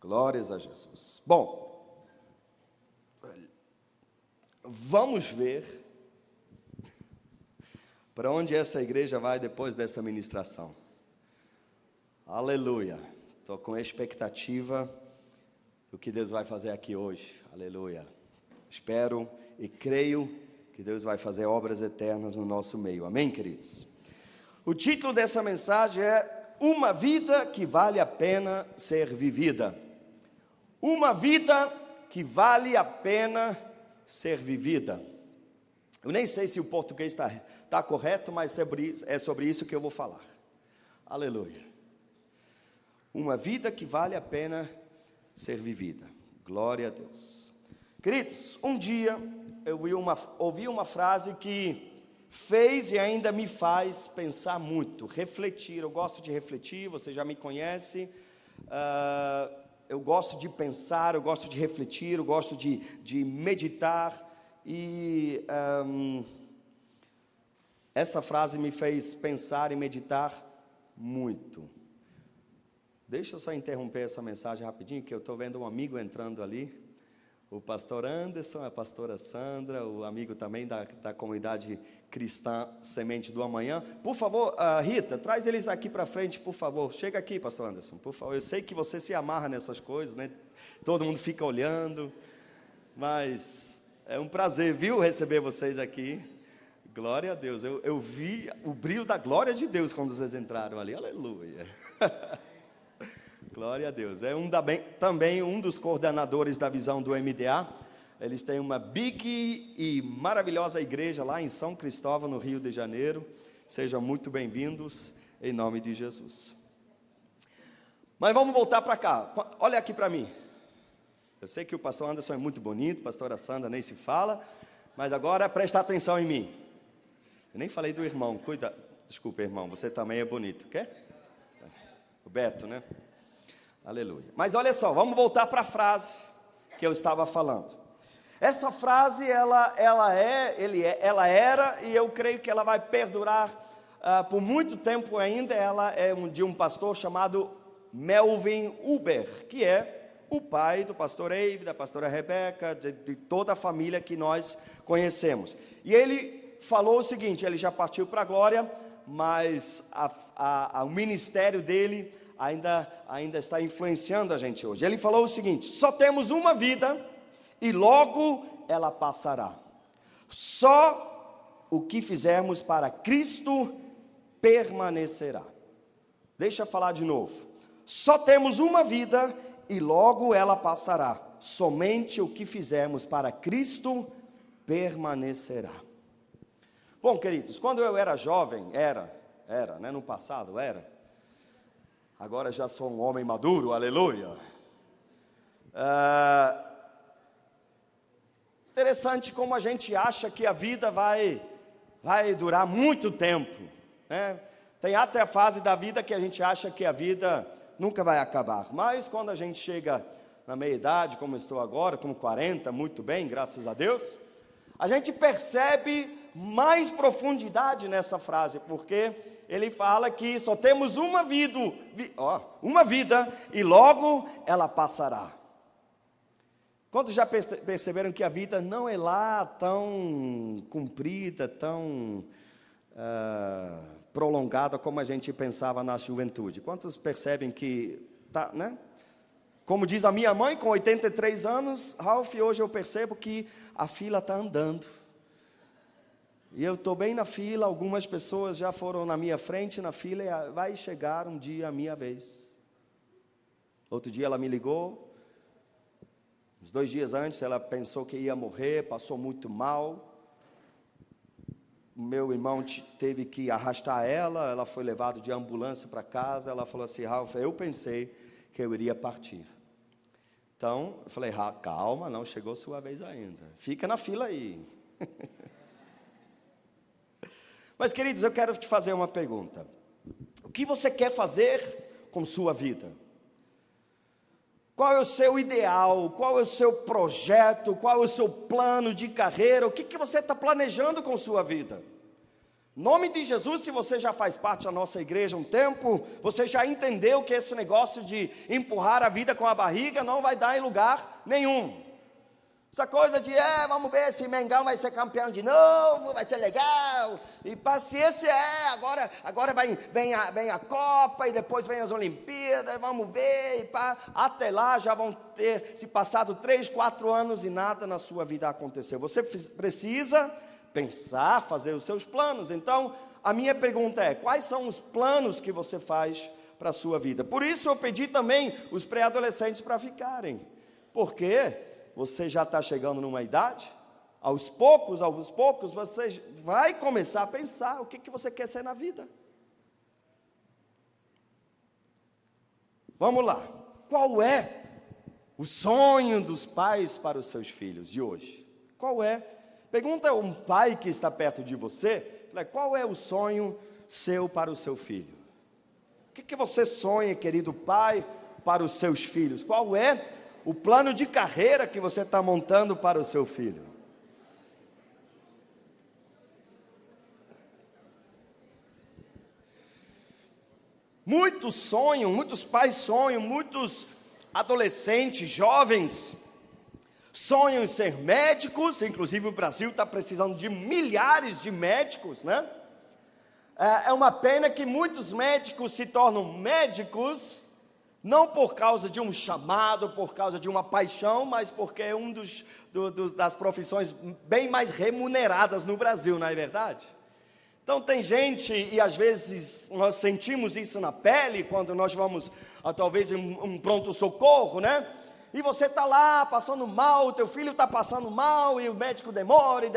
Glórias a Jesus. Bom, vamos ver para onde essa igreja vai depois dessa ministração. Aleluia. Estou com expectativa do que Deus vai fazer aqui hoje. Aleluia. Espero e creio que Deus vai fazer obras eternas no nosso meio. Amém, queridos? O título dessa mensagem é Uma Vida que Vale a Pena Ser Vivida. Uma vida que vale a pena ser vivida. Eu nem sei se o português está correto, mas é sobre isso que eu vou falar. Aleluia. Uma vida que vale a pena ser vivida. Glória a Deus. Queridos, um dia eu ouvi uma frase que fez e ainda me faz pensar muito, refletir. Eu gosto de refletir, você já me conhece. Eu gosto de pensar, eu gosto de refletir, eu gosto de meditar. E essa frase me fez pensar e meditar muito. Deixa eu só interromper essa mensagem rapidinho, que eu estou vendo um amigo entrando ali. O pastor Anderson, a pastora Sandra, o amigo também da comunidade cristã Semente do Amanhã. Por favor, Rita, traz eles aqui para frente, por favor. Chega aqui, pastor Anderson, por favor. Eu sei que você se amarra nessas coisas, né? Todo mundo fica olhando, mas é um prazer, viu, receber vocês aqui. Glória a Deus. Eu vi o brilho da glória de Deus quando vocês entraram ali. Aleluia. Glória a Deus. Também um dos coordenadores da visão do MDA. Eles têm uma big e maravilhosa igreja lá em São Cristóvão, no Rio de Janeiro. Sejam muito bem-vindos, em nome de Jesus. Mas vamos voltar para cá. Olha aqui para mim. Eu sei que o pastor Anderson é muito bonito, a pastora Sandra nem se fala, mas agora presta atenção em mim. Eu nem falei do irmão, cuida. Desculpa, irmão, você também é bonito. Quer? O Beto, né? Aleluia. Mas olha só, vamos voltar para a frase que eu estava falando. Essa frase, ela era, e eu creio que ela vai perdurar por muito tempo ainda. Ela é de um pastor chamado Melvin Huber, que é o pai do pastor Eibe, da pastora Rebeca, de toda a família que nós conhecemos. E ele falou o seguinte, ele já partiu para a glória, mas o ministério dele ainda está influenciando a gente hoje. Ele falou o seguinte: só temos uma vida e logo ela passará. Só o que fizermos para Cristo permanecerá. Deixa eu falar de novo. Só temos uma vida e logo ela passará. Somente o que fizermos para Cristo permanecerá. Bom, queridos, quando eu era jovem, né, no passado era. Agora já sou um homem maduro, aleluia. Interessante como a gente acha que a vida vai durar muito tempo, né? Tem até a fase da vida que a gente acha que a vida nunca vai acabar. Mas quando a gente chega na meia-idade, como eu estou agora, com 40, muito bem, graças a Deus, a gente percebe mais profundidade nessa frase, porque ele fala que só temos uma vida e logo ela passará. Quantos já perceberam que a vida não é lá tão comprida, tão prolongada como a gente pensava na juventude? Quantos percebem que né? Como diz a minha mãe, com 83 anos, Ralph, hoje eu percebo que a fila está andando. E eu estou bem na fila, algumas pessoas já foram na minha frente na fila, e vai chegar um dia a minha vez. Outro dia ela me ligou, uns 2 dias antes ela pensou que ia morrer, passou muito mal. O meu irmão teve que arrastar ela foi levada de ambulância para casa. Ela falou assim: Ralph, eu pensei que eu iria partir. Então, eu falei: calma, não chegou sua vez ainda, fica na fila aí. Mas, queridos, eu quero te fazer uma pergunta. O que você quer fazer com sua vida? Qual é o seu ideal? Qual é o seu projeto? Qual é o seu plano de carreira? O que você está planejando com sua vida? Em nome de Jesus, se você já faz parte da nossa igreja há um tempo, você já entendeu que esse negócio de empurrar a vida com a barriga não vai dar em lugar nenhum. Essa coisa de, vamos ver se Mengão vai ser campeão de novo, vai ser legal, e paciência, agora vem a Copa, e depois vem as Olimpíadas, vamos ver, e pá, até lá já vão ter se passado 3, 4 anos e nada na sua vida aconteceu. Você precisa pensar, fazer os seus planos. Então, a minha pergunta é, quais são os planos que você faz para a sua vida? Por isso eu pedi também os pré-adolescentes para ficarem, porque você já está chegando numa idade, aos poucos, você vai começar a pensar o que você quer ser na vida. Vamos lá, qual é o sonho dos pais para os seus filhos de hoje? Qual é? Pergunta a um pai que está perto de você, qual é o sonho seu para o seu filho? O que você sonha, querido pai, para os seus filhos? Qual é o plano de carreira que você está montando para o seu filho? Muitos pais sonham, muitos adolescentes, jovens, sonham em ser médicos. Inclusive o Brasil está precisando de milhares de médicos, né? É uma pena que muitos médicos se tornam médicos não por causa de um chamado, por causa de uma paixão, mas porque é das profissões bem mais remuneradas no Brasil, não é verdade? Então tem gente, e às vezes nós sentimos isso na pele, quando nós vamos, talvez, em um pronto-socorro, né? E você está lá passando mal, o teu filho está passando mal, e o médico demora, e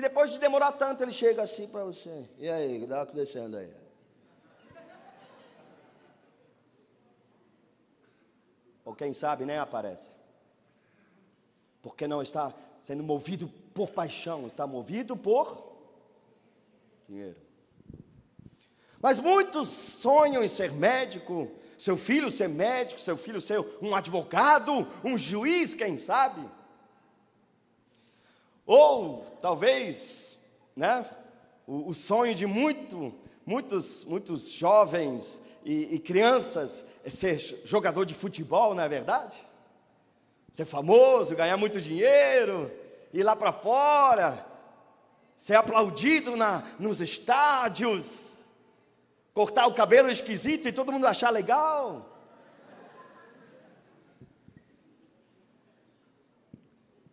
depois de demorar tanto, ele chega assim para você, e aí, o que está acontecendo aí? Ou quem sabe nem aparece, porque não está sendo movido por paixão, está movido por dinheiro. Mas muitos sonham em ser médico, seu filho ser médico, seu filho ser um advogado, um juiz, quem sabe? Ou talvez, né, o sonho de muitos jovens e crianças é ser jogador de futebol, não é verdade? Ser famoso, ganhar muito dinheiro, ir lá para fora, ser aplaudido nos estádios, cortar o cabelo esquisito e todo mundo achar legal.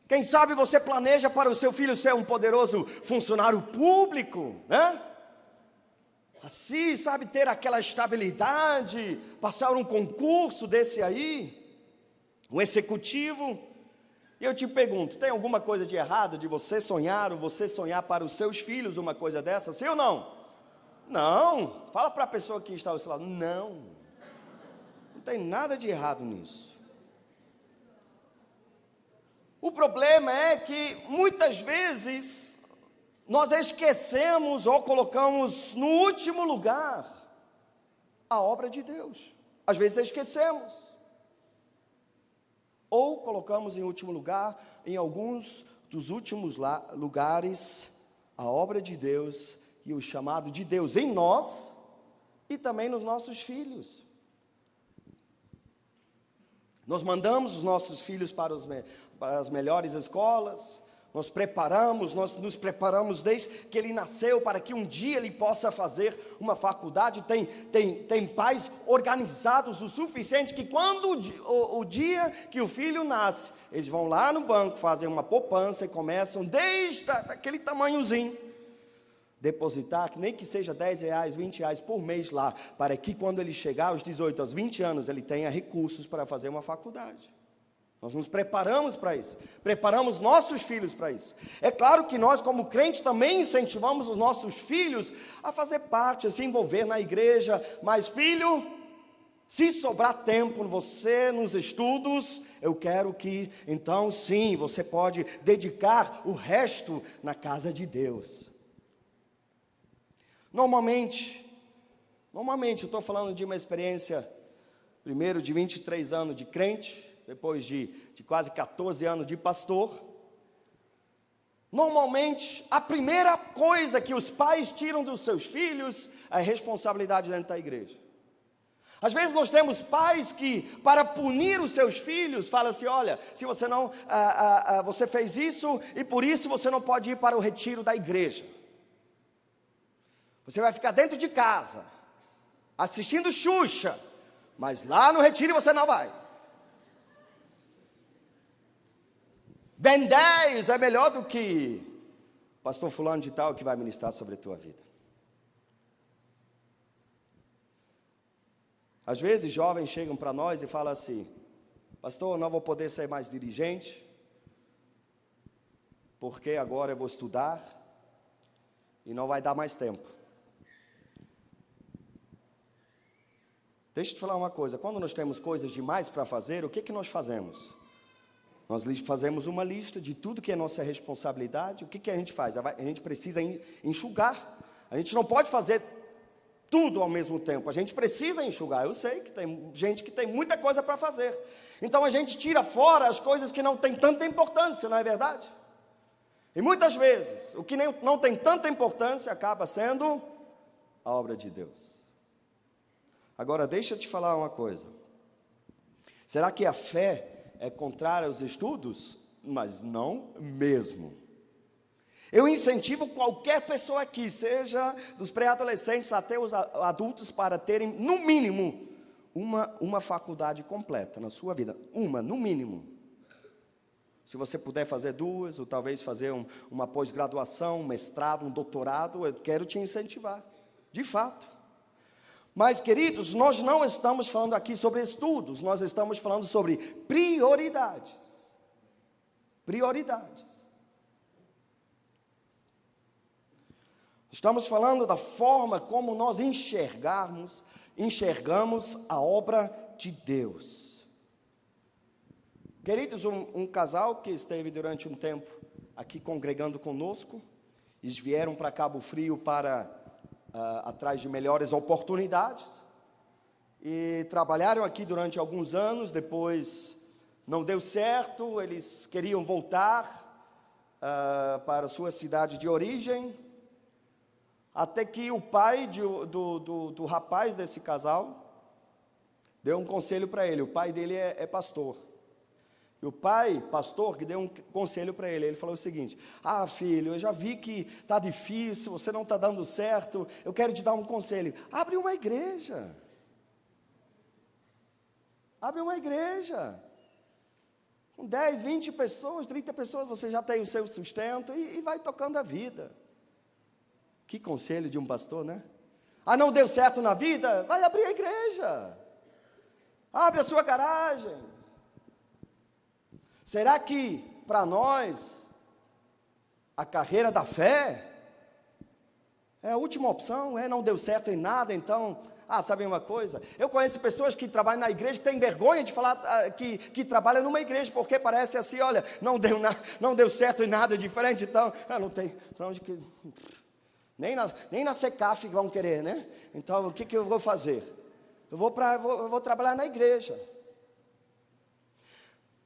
Quem sabe você planeja para o seu filho ser um poderoso funcionário público, né? Assim, sabe, ter aquela estabilidade, passar um concurso desse aí, um executivo. E eu te pergunto, tem alguma coisa de errado de você sonhar, ou você sonhar para os seus filhos uma coisa dessa, sim ou não? Não, fala para a pessoa que está ao seu lado, não tem nada de errado nisso. O problema é que muitas vezes nós esquecemos ou colocamos no último lugar a obra de Deus. Às vezes esquecemos. Ou colocamos em último lugar, em alguns dos últimos lugares, a obra de Deus e o chamado de Deus em nós e também nos nossos filhos. Nós mandamos os nossos filhos para as melhores escolas, nós nos preparamos desde que ele nasceu para que um dia ele possa fazer uma faculdade. Tem pais organizados o suficiente que quando o dia que o filho nasce, eles vão lá no banco, fazem uma poupança e começam desde aquele tamanhozinho, depositar, nem que seja R$10, R$20 por mês lá, para que quando ele chegar aos 18, aos 20 anos, ele tenha recursos para fazer uma faculdade. Nós nos preparamos para isso, preparamos nossos filhos para isso. É claro que nós, como crentes, também incentivamos os nossos filhos a fazer parte, a se envolver na igreja. Mas, filho, se sobrar tempo você nos estudos, eu quero que, então, sim, você pode dedicar o resto na casa de Deus. Normalmente, eu estou falando de uma experiência, primeiro de 23 anos de crente, depois de quase 14 anos de pastor. Normalmente, a primeira coisa que os pais tiram dos seus filhos é a responsabilidade dentro da igreja. Às vezes nós temos pais que, para punir os seus filhos, falam assim: olha, se você não, você fez isso e por isso você não pode ir para o retiro da igreja. Você vai ficar dentro de casa, assistindo Xuxa, mas lá no retiro você não vai. Ben 10 é melhor do que pastor fulano de tal que vai ministrar sobre a tua vida. Às vezes jovens chegam para nós e falam assim: pastor, não vou poder ser mais dirigente, porque agora eu vou estudar e não vai dar mais tempo. Deixa eu te falar uma coisa: quando nós temos coisas demais para fazer, o que nós fazemos? Nós fazemos uma lista de tudo que é nossa responsabilidade. O que a gente faz? A gente precisa enxugar. A gente não pode fazer tudo ao mesmo tempo. A gente precisa enxugar. Eu sei que tem gente que tem muita coisa para fazer. Então a gente tira fora as coisas que não têm tanta importância, não é verdade? E muitas vezes, o que não tem tanta importância acaba sendo a obra de Deus. Agora, deixa eu te falar uma coisa. Será que a fé é contrária aos estudos? Mas não mesmo. Eu incentivo qualquer pessoa aqui, seja dos pré-adolescentes até os adultos, para terem, no mínimo, uma faculdade completa na sua vida. Uma, no mínimo. Se você puder fazer 2, ou talvez fazer uma pós-graduação, um mestrado, um doutorado, eu quero te incentivar, de fato. Mas, queridos, nós não estamos falando aqui sobre estudos, nós estamos falando sobre prioridades. Prioridades. Estamos falando da forma como nós enxergamos a obra de Deus. Queridos, um casal que esteve durante um tempo aqui congregando conosco, eles vieram para Cabo Frio para atrás de melhores oportunidades, e trabalharam aqui durante alguns anos. Depois não deu certo, eles queriam voltar para a sua cidade de origem, até que o pai do rapaz desse casal deu um conselho para ele. O pai dele é pastor. E o pai, pastor, que deu um conselho para ele. Ele falou o seguinte: filho, eu já vi que está difícil, você não está dando certo, eu quero te dar um conselho. Abre uma igreja. Abre uma igreja. Com 10, 20 pessoas, 30 pessoas, você já tem o seu sustento e vai tocando a vida. Que conselho de um pastor, né? Não deu certo na vida? Vai abrir a igreja. Abre a sua garagem. Será que, para nós, a carreira da fé é a última opção? Não deu certo em nada, então... sabe uma coisa? Eu conheço pessoas que trabalham na igreja, que têm vergonha de falar que trabalham numa igreja, porque parece assim: olha, não deu certo em nada diferente, então, não tem para onde que... Nem na Secaf vão querer, né? Então, o que eu vou fazer? Eu vou trabalhar na igreja.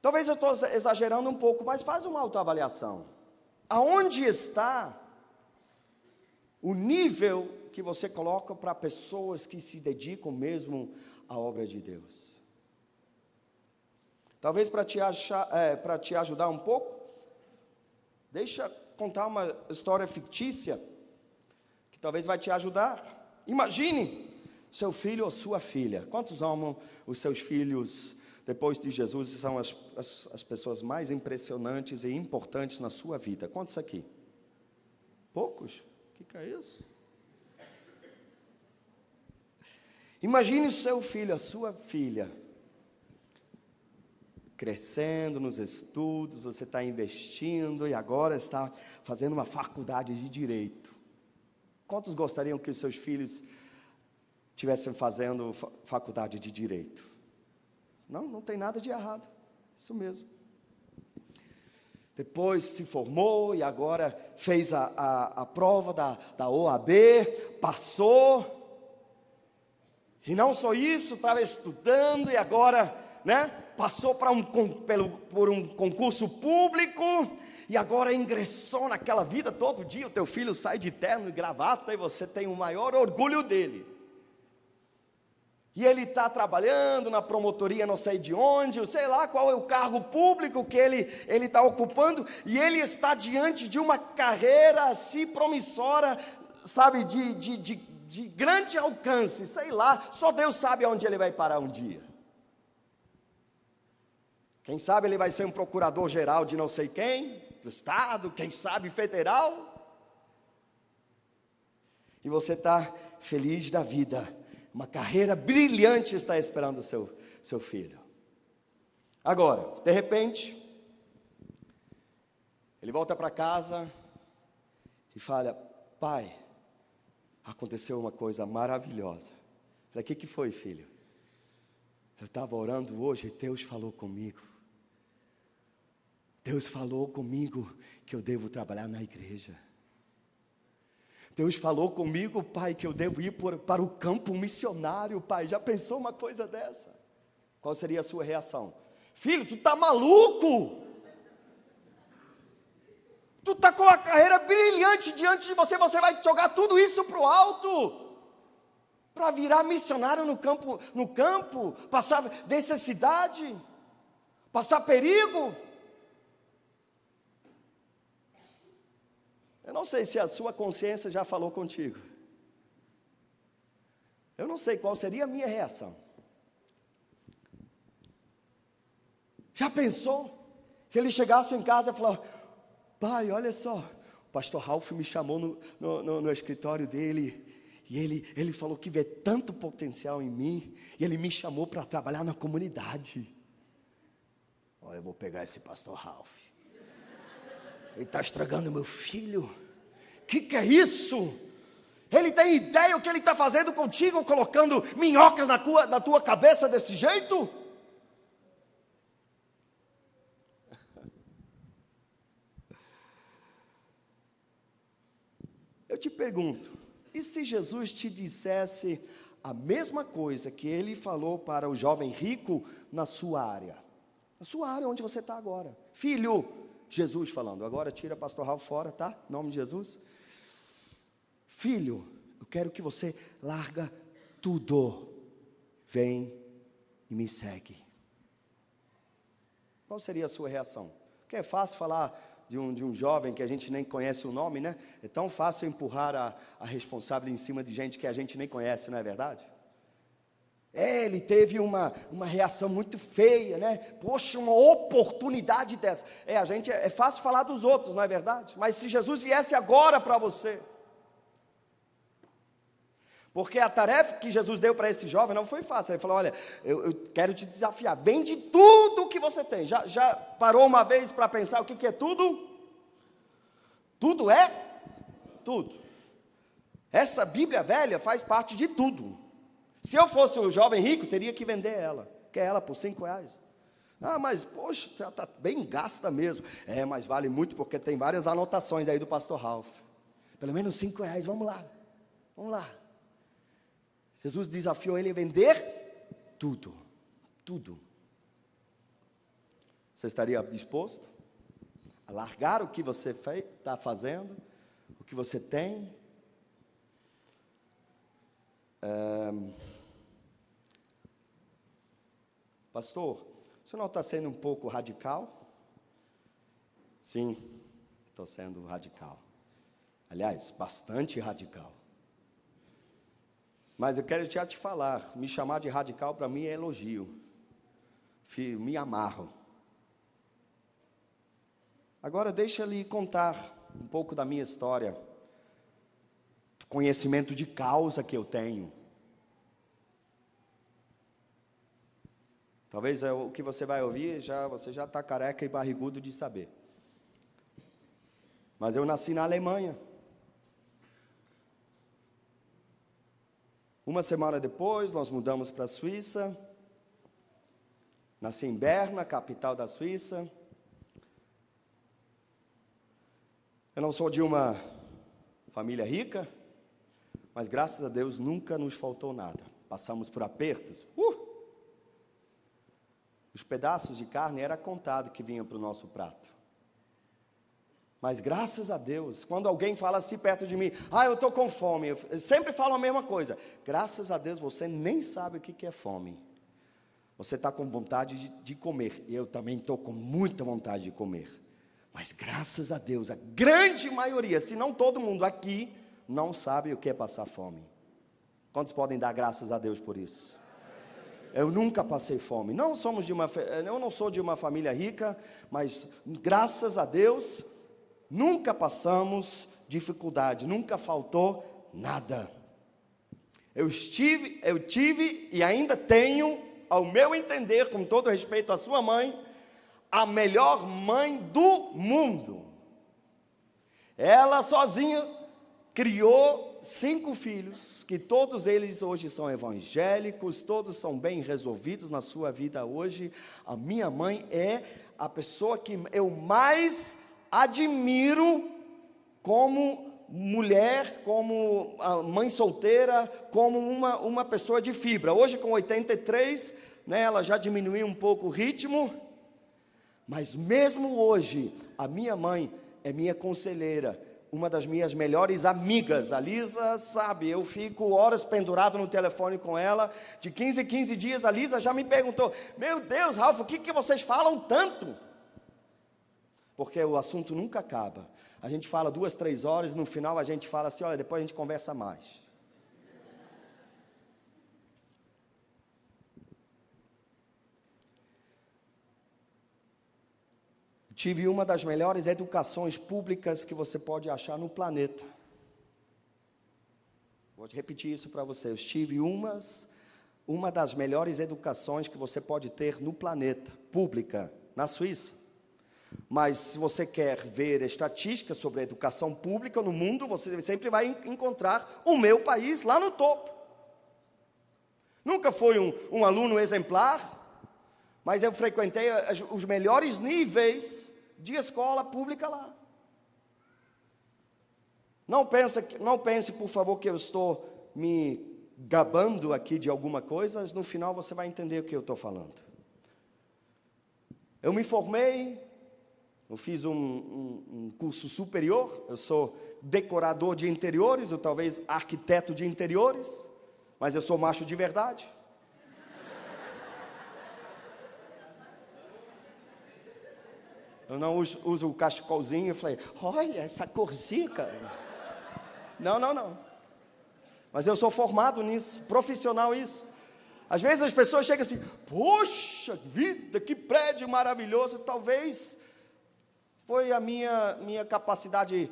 Talvez eu estou exagerando um pouco, mas faz uma autoavaliação. Aonde está o nível que você coloca para pessoas que se dedicam mesmo à obra de Deus? Talvez para te ajudar um pouco, deixa eu contar uma história fictícia, que talvez vai te ajudar. Imagine seu filho ou sua filha. Quantos amam os seus filhos? Depois de Jesus, são as pessoas mais impressionantes e importantes na sua vida. Quantos aqui? Poucos? O que é isso? Imagine o seu filho, a sua filha, crescendo nos estudos, você está investindo e agora está fazendo uma faculdade de Direito. Quantos gostariam que os seus filhos estivessem fazendo faculdade de Direito? Não tem nada de errado, isso mesmo. Depois se formou e agora fez a prova da OAB, passou. E não só isso, estava estudando e agora, passou por um concurso público. e agora ingressou naquela vida todo dia, o teu filho sai de terno e gravata, e você tem o maior orgulho dele. E ele está trabalhando na promotoria não sei de onde, sei lá qual é o cargo público que ele está ocupando, e ele está diante de uma carreira assim promissora, sabe, de grande alcance, sei lá, só Deus sabe aonde ele vai parar um dia. Quem sabe ele vai ser um procurador-geral de não sei quem, do estado, quem sabe federal. E você está feliz da vida, uma carreira brilhante está esperando o seu filho. Agora, de repente, ele volta para casa e fala: pai, aconteceu uma coisa maravilhosa. Eu falei: o que foi, filho? Eu estava orando hoje e Deus falou comigo. Deus falou comigo que eu devo trabalhar na igreja. Deus falou comigo, pai, que eu devo ir para o campo missionário, pai. Já pensou uma coisa dessa? Qual seria a sua reação? Filho, tu está maluco? Tu está com a carreira brilhante diante de você, você vai jogar tudo isso para o alto, para virar missionário no campo, passar necessidade, passar perigo. Eu não sei se a sua consciência já falou contigo. Eu não sei qual seria a minha reação. Já pensou? Se ele chegasse em casa e falasse: pai, olha só, o pastor Ralph me chamou no escritório dele, e ele falou que vê tanto potencial em mim, e ele me chamou para trabalhar na comunidade. Eu vou pegar esse pastor Ralph. Ele está estragando meu filho. Que é isso? Ele tem ideia o que ele está fazendo contigo, colocando minhocas na tua cabeça desse jeito? Eu te pergunto, e se Jesus te dissesse a mesma coisa que ele falou para o jovem rico na sua área? Na sua área onde você está agora. Filho, Jesus falando, agora tira pastor Ralph fora, tá? Em nome de Jesus. Filho, eu quero que você larga tudo. Vem e me segue. Qual seria a sua reação? Porque é fácil falar de um jovem que a gente nem conhece o nome, né? É tão fácil empurrar a responsável em cima de gente que a gente nem conhece, não é verdade? Ele teve uma reação muito feia, né? Poxa, uma oportunidade dessa. É fácil falar dos outros, não é verdade? Mas se Jesus viesse agora para você, porque a tarefa que Jesus deu para esse jovem não foi fácil. Ele falou: olha, eu quero te desafiar, vende tudo o que você tem. Já parou uma vez para pensar o que é tudo? Tudo é tudo. Essa Bíblia velha faz parte de tudo. Se eu fosse o jovem rico, teria que vender ela. Quer ela por R$5. Ah, mas poxa, já está bem gasta mesmo. Mas vale muito porque tem várias anotações aí do pastor Ralph. Pelo menos R$5, vamos lá. Vamos lá. Jesus desafiou ele a vender tudo. Tudo. Você estaria disposto a largar o que você está fazendo, o que você tem? Pastor, você não está sendo um pouco radical? Sim, estou sendo radical. Aliás, bastante radical. Mas eu quero te falar, me chamar de radical para mim é elogio. Filho, me amarro. Agora deixa eu lhe contar um pouco da minha história, do conhecimento de causa que eu tenho. Talvez o que você vai ouvir, você já está careca e barrigudo de saber. Mas eu nasci na Alemanha. Uma semana depois, nós mudamos para a Suíça. Nasci em Berna, capital da Suíça. Eu não sou de uma família rica, mas graças a Deus nunca nos faltou nada. Passamos por apertos. Os pedaços de carne era contado que vinham para o nosso prato. Mas graças a Deus, quando alguém fala assim perto de mim, eu estou com fome, eu sempre falo a mesma coisa. Graças a Deus, você nem sabe o que é fome. Você está com vontade de comer. Eu também estou com muita vontade de comer. Mas graças a Deus, a grande maioria, se não todo mundo aqui, não sabe o que é passar fome. Quantos podem dar graças a Deus por isso? Eu nunca passei fome. Eu não sou de uma família rica, mas graças a Deus, nunca passamos dificuldade, nunca faltou nada. Eu tive e ainda tenho, ao meu entender, com todo respeito à sua mãe, a melhor mãe do mundo. Ela sozinha criou 5 filhos, que todos eles hoje são evangélicos, todos são bem resolvidos na sua vida hoje. A minha mãe é a pessoa que eu mais admiro como mulher, como mãe solteira, como uma pessoa de fibra. Hoje com 83, ela já diminuiu um pouco o ritmo, mas mesmo hoje, a minha mãe é minha conselheira, uma das minhas melhores amigas. A Lisa sabe, eu fico horas pendurado no telefone com ela, de 15 em 15 dias, a Lisa já me perguntou, meu Deus, Ralf, o que vocês falam tanto? Porque o assunto nunca acaba. A gente fala 2, 3 horas, no final a gente fala assim, olha, depois a gente conversa mais. Tive uma das melhores educações públicas que você pode achar no planeta. Vou repetir isso para você. Eu tive uma das melhores educações que você pode ter no planeta, pública, na Suíça. Mas se você quer ver estatísticas sobre a educação pública no mundo, você sempre vai encontrar o meu país lá no topo. Nunca fui um aluno exemplar, mas eu frequentei os melhores níveis de escola pública lá. Não pense, por favor, que eu estou me gabando aqui de alguma coisa. No final você vai entender o que eu estou falando. Eu me formei, eu fiz um curso superior, eu sou decorador de interiores, ou talvez arquiteto de interiores, mas eu sou macho de verdade. Eu não uso o cachecolzinho. Eu falei, olha essa corzinha, cara. Não. Mas eu sou formado nisso, profissional isso. Às vezes as pessoas chegam assim, poxa vida, que prédio maravilhoso. Talvez foi a minha capacidade,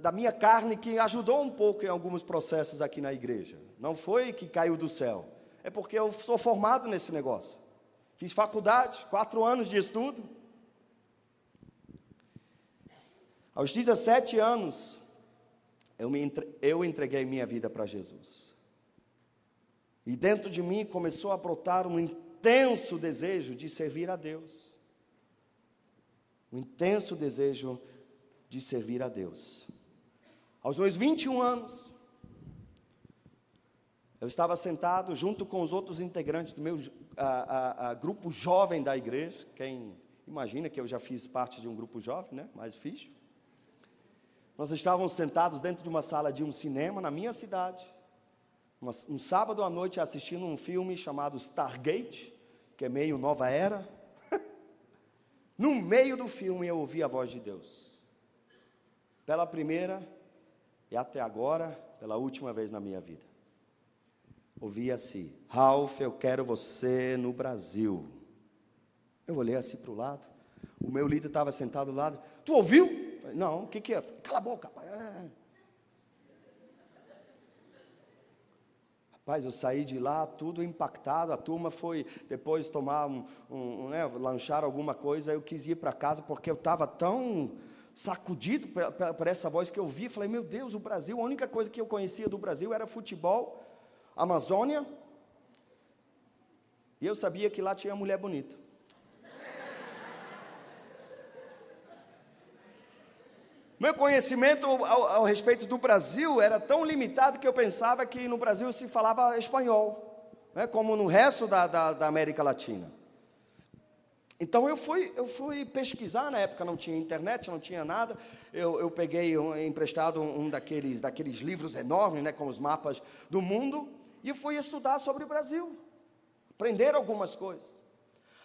da minha carne, que ajudou um pouco em alguns processos aqui na igreja. Não foi que caiu do céu. É porque eu sou formado nesse negócio. Fiz faculdade, 4 anos de estudo. Aos 17 anos, eu entreguei minha vida para Jesus. E dentro de mim começou a brotar um intenso desejo de servir a Deus. Um intenso desejo de servir a Deus. Aos meus 21 anos, eu estava sentado junto com os outros integrantes do meu grupo jovem da igreja. Quem imagina que eu já fiz parte de um grupo jovem, né? Mas fiz. Nós estávamos sentados dentro de uma sala de um cinema na minha cidade, um sábado à noite, assistindo um filme chamado Stargate, que é meio Nova Era. No meio do filme eu ouvi a voz de Deus, pela primeira e até agora, pela última vez na minha vida. Ouvi assim, Ralf, eu quero você no Brasil. Eu olhei assim para o lado, o meu líder estava sentado do lado, tu ouviu? Não, o que é? Cala a boca, rapaz. Rapaz, eu saí de lá tudo impactado. A turma foi depois tomar lanchar alguma coisa. Eu quis ir para casa porque eu estava tão sacudido por essa voz que eu vi. Falei, meu Deus, o Brasil, a única coisa que eu conhecia do Brasil era futebol, Amazônia. E eu sabia que lá tinha mulher bonita. Meu conhecimento ao respeito do Brasil era tão limitado que eu pensava que no Brasil se falava espanhol, né, como no resto da América Latina. Então eu fui pesquisar. Na época não tinha internet, não tinha nada. Eu peguei emprestado um daqueles livros enormes, né, com os mapas do mundo, e fui estudar sobre o Brasil, aprender algumas coisas.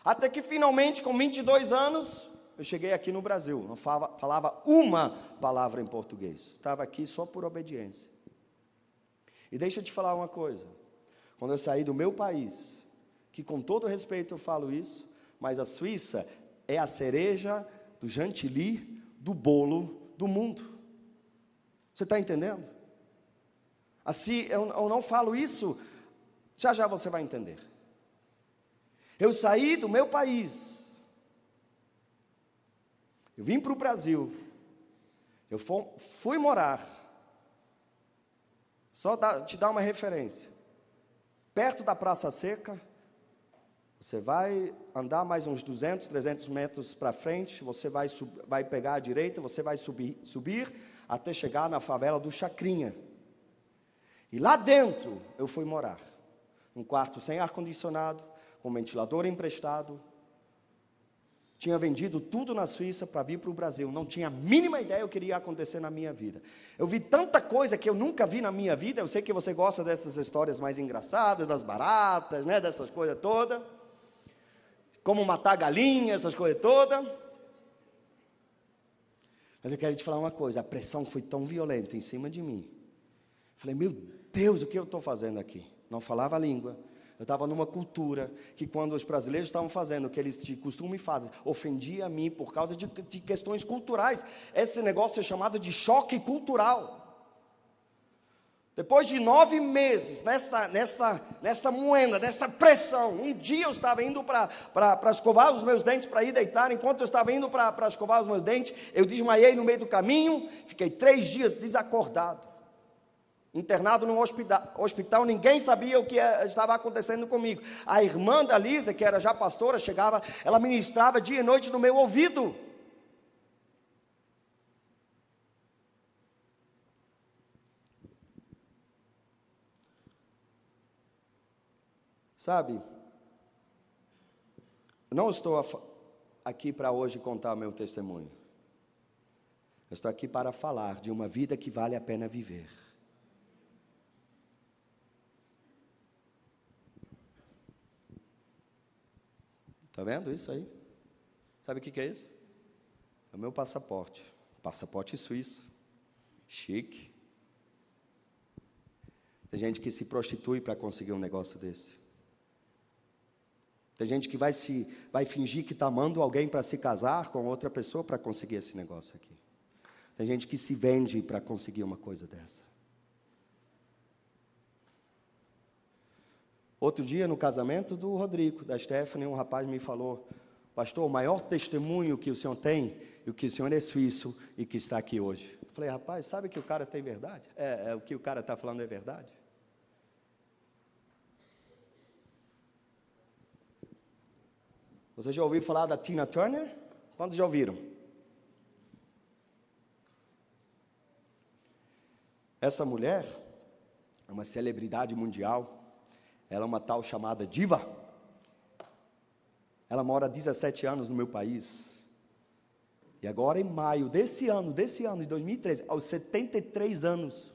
Até que finalmente, com 22 anos, eu cheguei aqui no Brasil. Não falava uma palavra em português. Estava aqui só por obediência. E deixa eu te falar uma coisa. Quando eu saí do meu país, que com todo respeito eu falo isso, mas a Suíça é a cereja do chantilly do bolo do mundo. Você está entendendo? Assim, eu não falo isso, já já você vai entender. Eu saí do meu país, eu vim para o Brasil, eu fui morar, só te dar uma referência, perto da Praça Seca. Você vai andar mais uns 200, 300 metros para frente, você vai pegar a direita, você vai subir até chegar na favela do Chacrinha. E lá dentro eu fui morar, num quarto sem ar-condicionado, com ventilador emprestado. Tinha vendido tudo na Suíça para vir para o Brasil. Não tinha a mínima ideia do que iria acontecer na minha vida. Eu vi tanta coisa que eu nunca vi na minha vida. Eu sei que você gosta dessas histórias mais engraçadas, das baratas, né, dessas coisas todas. Como matar galinha, essas coisas todas. Mas eu quero te falar uma coisa, a pressão foi tão violenta em cima de mim. Falei, meu Deus, o que eu estou fazendo aqui? Não falava a língua. Eu estava numa cultura que, quando os brasileiros estavam fazendo o que eles de costume fazem, ofendia a mim por causa de questões culturais. Esse negócio é chamado de choque cultural. Depois de 9 meses, nessa moenda, nessa pressão, um dia eu estava indo para escovar os meus dentes, para ir deitar. Enquanto eu estava indo para escovar os meus dentes, eu desmaiei no meio do caminho, fiquei 3 dias desacordado. Internado num hospital, ninguém sabia o que estava acontecendo comigo. A irmã da Lisa, que era já pastora, chegava, ela ministrava dia e noite no meu ouvido. Sabe, não estou aqui para hoje contar meu testemunho. Eu estou aqui para falar de uma vida que vale a pena viver. Está vendo isso aí? Sabe o que é isso? É o meu passaporte. Passaporte suíço. Chique. Tem gente que se prostitui para conseguir um negócio desse. Tem gente que vai fingir que está amando alguém para se casar com outra pessoa para conseguir esse negócio aqui. Tem gente que se vende para conseguir uma coisa dessa. Outro dia, no casamento do Rodrigo, da Stephanie, um rapaz me falou, pastor, o maior testemunho que o senhor tem, e o que o senhor é suíço e que está aqui hoje. Eu falei, rapaz, sabe que o cara tem verdade? O que o cara está falando é verdade? Você já ouviu falar da Tina Turner? Quantos já ouviram? Essa mulher é uma celebridade mundial. Ela é uma tal chamada diva. Ela mora há 17 anos no meu país. E agora em maio desse ano, de 2013, aos 73 anos,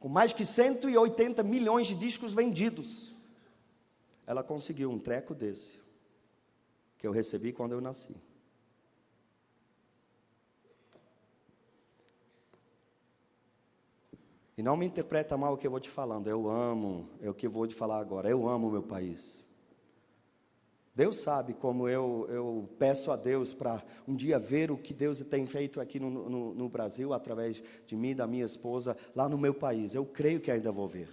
com mais que 180 milhões de discos vendidos, ela conseguiu um treco desse, que eu recebi quando eu nasci. E não me interpreta mal o que eu vou te falando, eu amo, é o que eu vou te falar agora, eu amo o meu país. Deus sabe como eu peço a Deus para um dia ver o que Deus tem feito aqui no Brasil, através de mim e da minha esposa, lá no meu país. Eu creio que ainda vou ver.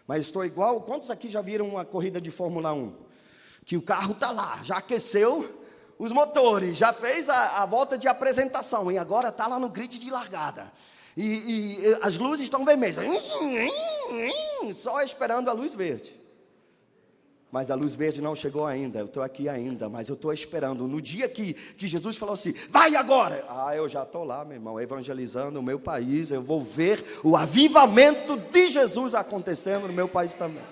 Mas estou igual, quantos aqui já viram uma corrida de Fórmula 1? Que o carro está lá, já aqueceu os motores, já fez a volta de apresentação, e agora está lá no grid de largada. E as luzes estão vermelhas, só esperando a luz verde. Mas a luz verde não chegou ainda, eu estou aqui ainda, mas eu estou esperando. No dia que Jesus falou assim, vai agora! Eu já estou lá, meu irmão, evangelizando o meu país, eu vou ver o avivamento de Jesus acontecendo no meu país também.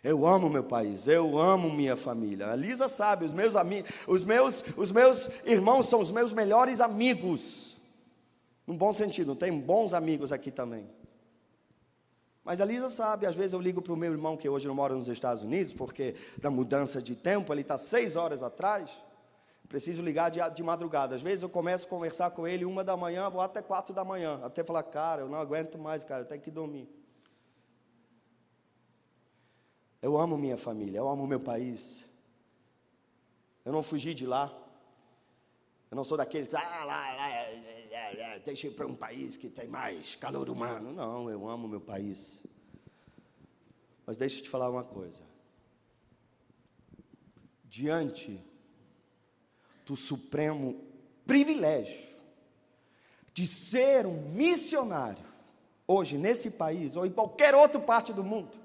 Eu amo meu país, eu amo minha família. A Lisa sabe, os meus irmãos são os meus melhores amigos. Num bom sentido, tem bons amigos aqui também. Mas a Lisa sabe, às vezes eu ligo para o meu irmão, que hoje não mora nos Estados Unidos, porque da mudança de tempo, ele está 6 horas atrás. Preciso ligar de madrugada. Às vezes eu começo a conversar com ele 1 da manhã, vou até 4 da manhã. Até falar, cara, eu não aguento mais, cara, eu tenho que dormir. Eu amo minha família, eu amo meu país. Eu não fugi de lá. Eu não sou daqueles que, deixa eu ir para um país que tem mais calor humano. Não, eu amo meu país. Mas deixa eu te falar uma coisa. Diante do supremo privilégio de ser um missionário, hoje nesse país, ou em qualquer outra parte do mundo,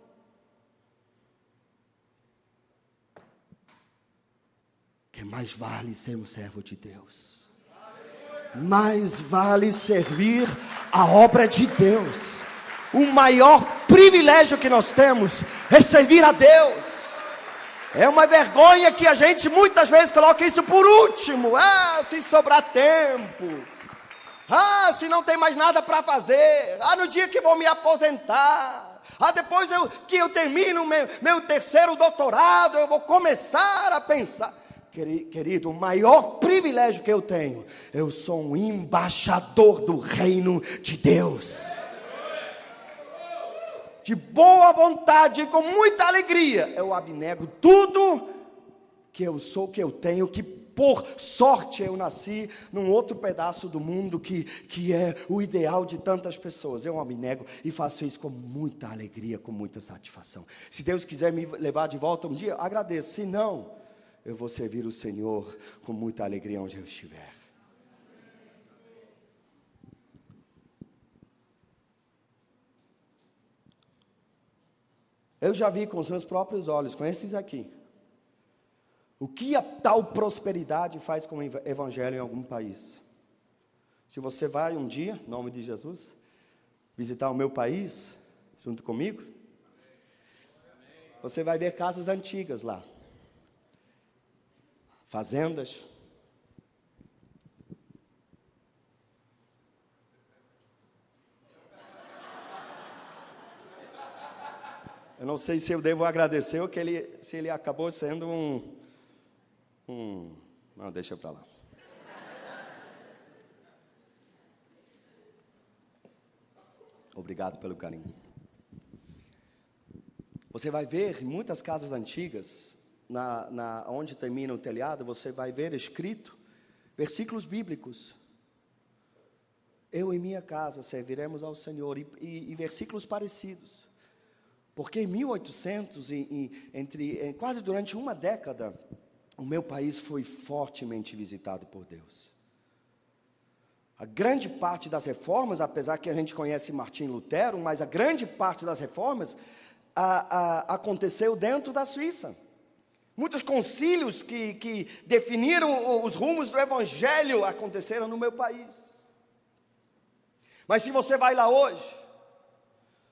que mais vale ser um servo de Deus, mais vale servir a obra de Deus. O maior privilégio que nós temos é servir a Deus. É uma vergonha que a gente muitas vezes coloca isso por último. Se sobrar tempo, se não tem mais nada para fazer, no dia que vou me aposentar, depois que eu termino meu terceiro doutorado, eu vou começar a pensar. Querido, o maior privilégio que eu tenho, eu sou um embaixador do reino de Deus. De boa vontade, com muita alegria, eu abnego tudo que eu sou, que eu tenho, que por sorte eu nasci num outro pedaço do mundo que é o ideal de tantas pessoas. Eu abnego e faço isso com muita alegria, com muita satisfação. Se Deus quiser me levar de volta um dia, agradeço. Se não, eu vou servir o Senhor com muita alegria onde eu estiver. Eu já vi com os meus próprios olhos, com esses aqui, o que a tal prosperidade faz com o evangelho em algum país. Se você vai um dia, em nome de Jesus, visitar o meu país, junto comigo, você vai ver casas antigas lá. Fazendas. Eu não sei se eu devo agradecer ou se ele acabou sendo Não, deixa para lá. Obrigado pelo carinho. Você vai ver em muitas casas antigas, onde termina o telhado, você vai ver escrito versículos bíblicos. Eu e minha casa serviremos ao Senhor, e versículos parecidos. Porque em 1800, quase durante uma década, o meu país foi fortemente visitado por Deus. A grande parte das reformas, apesar que a gente conhece Martim Lutero, mas a grande parte das reformas aconteceu dentro da Suíça. Muitos concílios que definiram os rumos do Evangelho aconteceram no meu país. Mas se você vai lá hoje,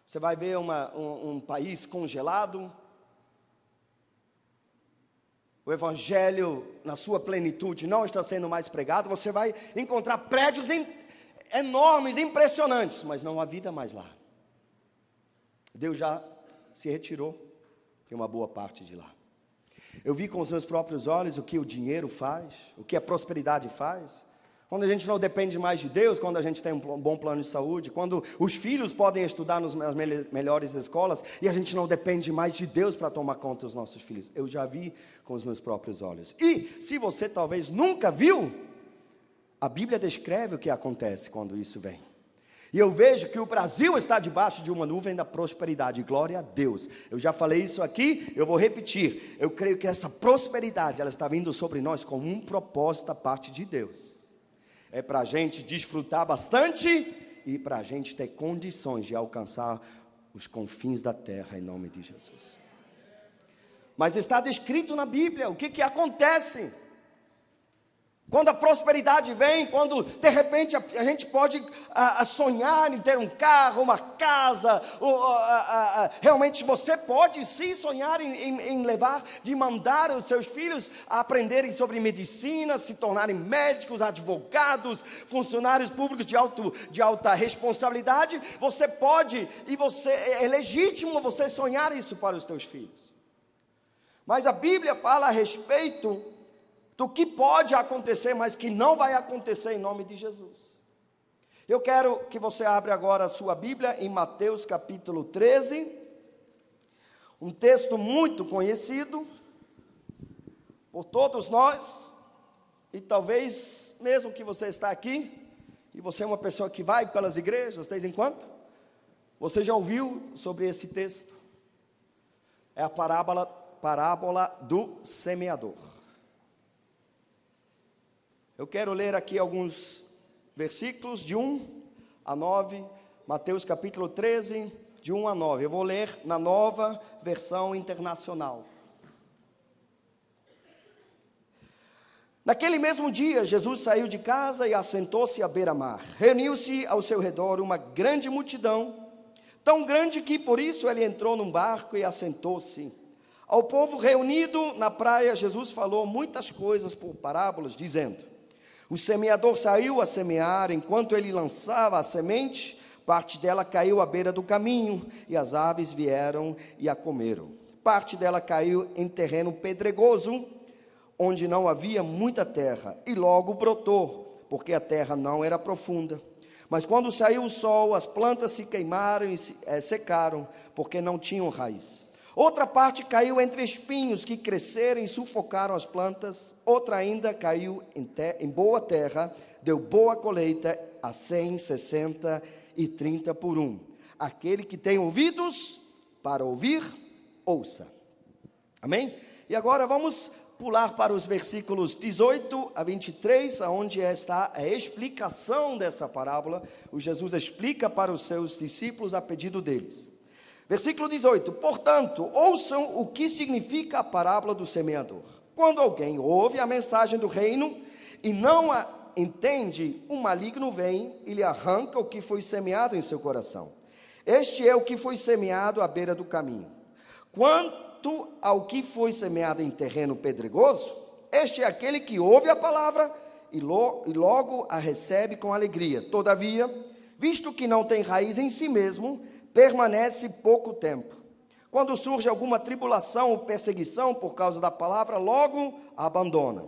você vai ver um país congelado. O Evangelho, na sua plenitude, não está sendo mais pregado. Você vai encontrar prédios enormes, impressionantes, mas não há vida mais lá. Deus já se retirou de uma boa parte de lá. Eu vi com os meus próprios olhos o que o dinheiro faz, o que a prosperidade faz. Quando a gente não depende mais de Deus, quando a gente tem um bom plano de saúde, quando os filhos podem estudar nas melhores escolas e a gente não depende mais de Deus para tomar conta dos nossos filhos. Eu já vi com os meus próprios olhos. E, se você talvez nunca viu, a Bíblia descreve o que acontece quando isso vem. E eu vejo que o Brasil está debaixo de uma nuvem da prosperidade. Glória a Deus. Eu já falei isso aqui, eu vou repetir. Eu creio que essa prosperidade, ela está vindo sobre nós com um propósito da parte de Deus. É para a gente desfrutar bastante e para a gente ter condições de alcançar os confins da terra, em nome de Jesus. Mas está descrito na Bíblia o que acontece Quando a prosperidade vem, quando de repente a gente pode sonhar em ter um carro, uma casa, realmente você pode sim sonhar em mandar os seus filhos a aprenderem sobre medicina, se tornarem médicos, advogados, funcionários públicos de alta responsabilidade. Você pode, é legítimo você sonhar isso para os seus filhos. Mas a Bíblia fala a respeito do que pode acontecer, mas que não vai acontecer em nome de Jesus. Eu quero que você abra agora a sua Bíblia em Mateus capítulo 13, um texto muito conhecido por todos nós, e talvez mesmo que você está aqui, e você é uma pessoa que vai pelas igrejas de vez em quando, você já ouviu sobre esse texto. É a parábola do semeador. Eu quero ler aqui alguns versículos de 1 a 9, Mateus capítulo 13, de 1 a 9. Eu vou ler na Nova Versão Internacional. Naquele mesmo dia, Jesus saiu de casa e assentou-se à beira-mar. Reuniu-se ao seu redor uma grande multidão, tão grande que por isso ele entrou num barco e assentou-se. Ao povo reunido na praia, Jesus falou muitas coisas por parábolas, dizendo: o semeador saiu a semear. Enquanto ele lançava a semente, parte dela caiu à beira do caminho, e as aves vieram e a comeram. Parte dela caiu em terreno pedregoso, onde não havia muita terra, e logo brotou, porque a terra não era profunda. Mas quando saiu o sol, as plantas se queimaram e secaram, porque não tinham raiz. Outra parte caiu entre espinhos que cresceram e sufocaram as plantas. Outra ainda caiu em boa terra, deu boa colheita a 100, 60 e 30 por 1. Aquele que tem ouvidos para ouvir, ouça. Amém? E agora vamos pular para os versículos 18 a 23, onde está a explicação dessa parábola. O Jesus explica para os seus discípulos a pedido deles. Versículo 18: portanto, ouçam o que significa a parábola do semeador. Quando alguém ouve a mensagem do reino e não a entende, o maligno vem e lhe arranca o que foi semeado em seu coração. Este é o que foi semeado à beira do caminho. Quanto ao que foi semeado em terreno pedregoso, este é aquele que ouve a palavra e logo a recebe com alegria. Todavia, visto que não tem raiz em si mesmo, permanece pouco tempo. Quando surge alguma tribulação ou perseguição por causa da palavra, logo a abandona.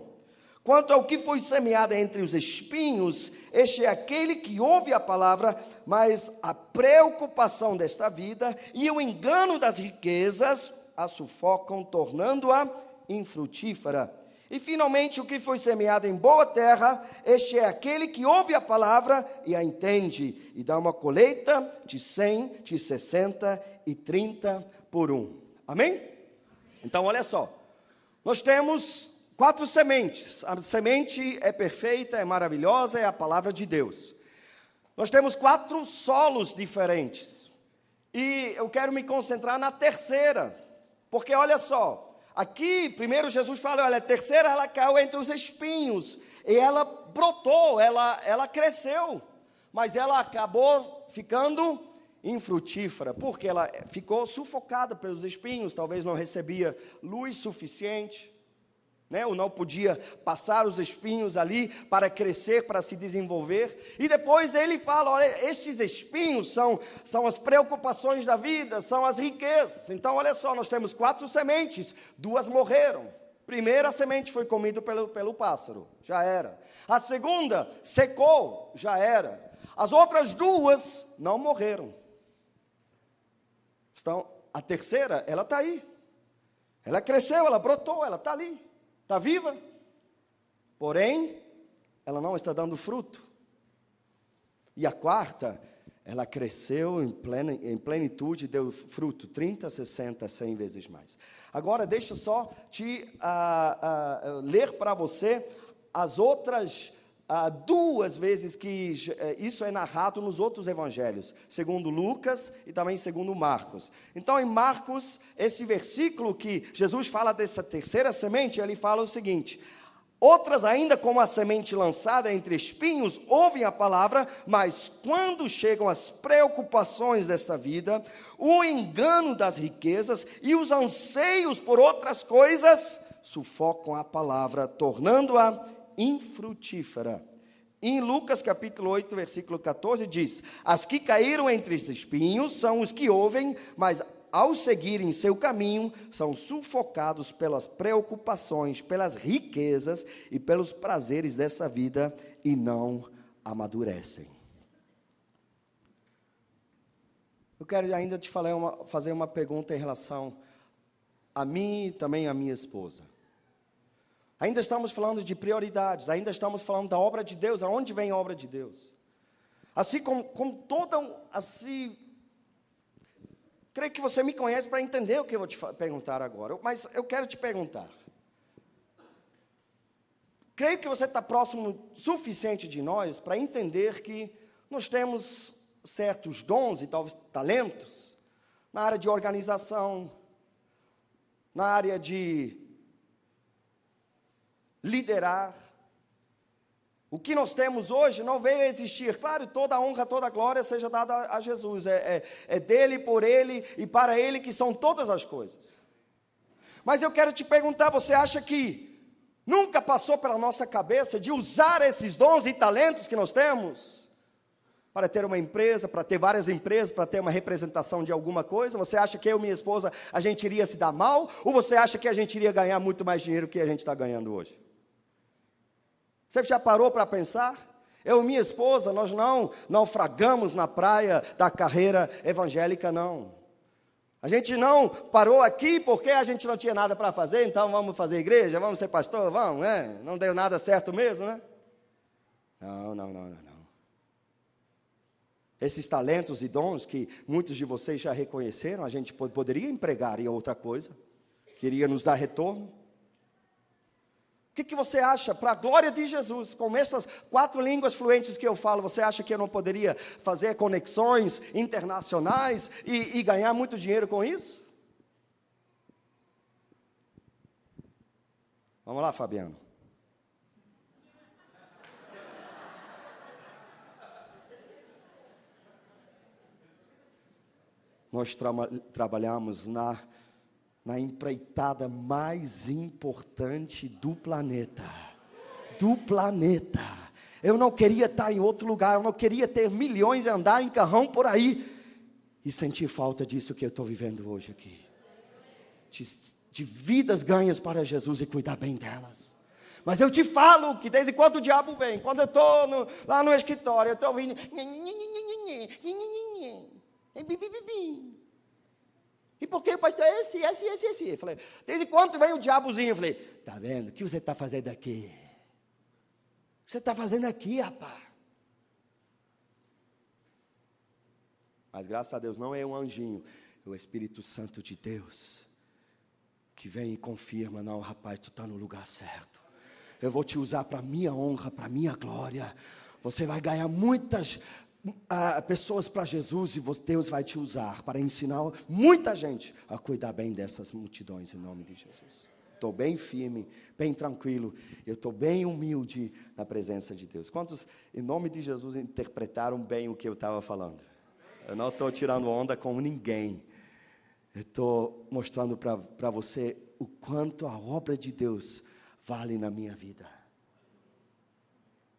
Quanto ao que foi semeado entre os espinhos, este é aquele que ouve a palavra, mas a preocupação desta vida e o engano das riquezas a sufocam, tornando-a infrutífera. E finalmente o que foi semeado em boa terra, este é aquele que ouve a palavra e a entende, e dá uma colheita de 100, de 60 e 30 por 1. Amém? Então olha só, nós temos 4 sementes. A semente é perfeita, é maravilhosa, é a palavra de Deus. Nós temos 4 solos diferentes, e eu quero me concentrar na terceira, porque olha só, aqui, primeiro Jesus fala, olha, a terceira ela caiu entre os espinhos, e ela brotou, ela cresceu, mas ela acabou ficando infrutífera, porque ela ficou sufocada pelos espinhos, talvez não recebia luz suficiente, ou não podia passar os espinhos ali para crescer, para se desenvolver. E depois ele fala, olha, estes espinhos são as preocupações da vida, são as riquezas. Então olha só, nós temos 4 sementes, 2 morreram. Primeira semente foi comida pelo pássaro, já era. A segunda secou, já era. As outras 2 não morreram. Então, a terceira, ela está aí. Ela cresceu, ela brotou, ela está ali. Está viva, porém, ela não está dando fruto. E a quarta, ela cresceu em plenitude, deu fruto, 30, 60, 100 vezes mais. Agora, deixa só te ler para você as outras 2 vezes que isso é narrado nos outros evangelhos, segundo Lucas e também segundo Marcos. Então, em Marcos, esse versículo que Jesus fala dessa terceira semente, ele fala o seguinte: Outras ainda, como a semente lançada entre espinhos, ouvem a palavra, mas quando chegam as preocupações dessa vida, o engano das riquezas e os anseios por outras coisas, sufocam a palavra, tornando-a infrutífera. Em Lucas capítulo 8, versículo 14, diz: as que caíram entre os espinhos são os que ouvem, mas ao seguirem seu caminho, são sufocados pelas preocupações, pelas riquezas e pelos prazeres dessa vida e não amadurecem. Eu quero ainda te fazer uma pergunta em relação a mim e também a minha esposa. Ainda estamos falando de prioridades, ainda estamos falando da obra de Deus. Aonde vem a obra de Deus? Assim como toda, assim, creio que você me conhece para entender o que eu vou te perguntar agora, mas eu quero te perguntar. Creio que você está próximo suficiente de nós para entender que nós temos certos dons e talvez talentos na área de organização, na área de liderar. O que nós temos hoje não veio a existir. Claro, toda a honra, toda a glória seja dada a Jesus. É dele, por ele e para ele que são todas as coisas. Mas eu quero te perguntar, você acha que nunca passou pela nossa cabeça de usar esses dons e talentos que nós temos para ter uma empresa, para ter várias empresas, para ter uma representação de alguma coisa? Você acha que eu e minha esposa, a gente iria se dar mal? Ou você acha que a gente iria ganhar muito mais dinheiro que a gente está ganhando hoje? Você já parou para pensar? Eu e minha esposa, nós não naufragamos na praia da carreira evangélica, não. A gente não parou aqui porque a gente não tinha nada para fazer, então vamos fazer igreja, vamos ser pastor, vamos, né? Não deu nada certo mesmo, né? Não. Esses talentos e dons que muitos de vocês já reconheceram, a gente poderia empregar em outra coisa, que iria nos dar retorno. O que você acha, para a glória de Jesus, com essas 4 línguas fluentes que eu falo, você acha que eu não poderia fazer conexões internacionais e ganhar muito dinheiro com isso? Vamos lá, Fabiano. Nós trabalhamos na empreitada mais importante do planeta. Eu não queria estar em outro lugar, eu não queria ter milhões e andar em carrão por aí e sentir falta disso que eu estou vivendo hoje aqui. De vidas ganhas para Jesus e cuidar bem delas. Mas eu te falo que desde quando o diabo vem, quando eu estou lá no escritório, eu estou ouvindo... E por que o pastor é esse? Eu falei, desde quando vem o diabozinho? Eu falei, tá vendo? O que você está fazendo aqui? O que você está fazendo aqui, rapaz? Mas graças a Deus não é um anjinho, é o Espírito Santo de Deus, que vem e confirma, não, rapaz, tu está no lugar certo. Eu vou te usar para a minha honra, para a minha glória. Você vai ganhar muitas pessoas para Jesus e Deus vai te usar para ensinar muita gente a cuidar bem dessas multidões em nome de Jesus. Estou bem firme, bem tranquilo, eu estou bem humilde na presença de Deus. Quantos, em nome de Jesus, interpretaram bem o que eu estava falando? Eu não estou tirando onda com ninguém. Eu estou mostrando para você o quanto a obra de Deus vale na minha vida,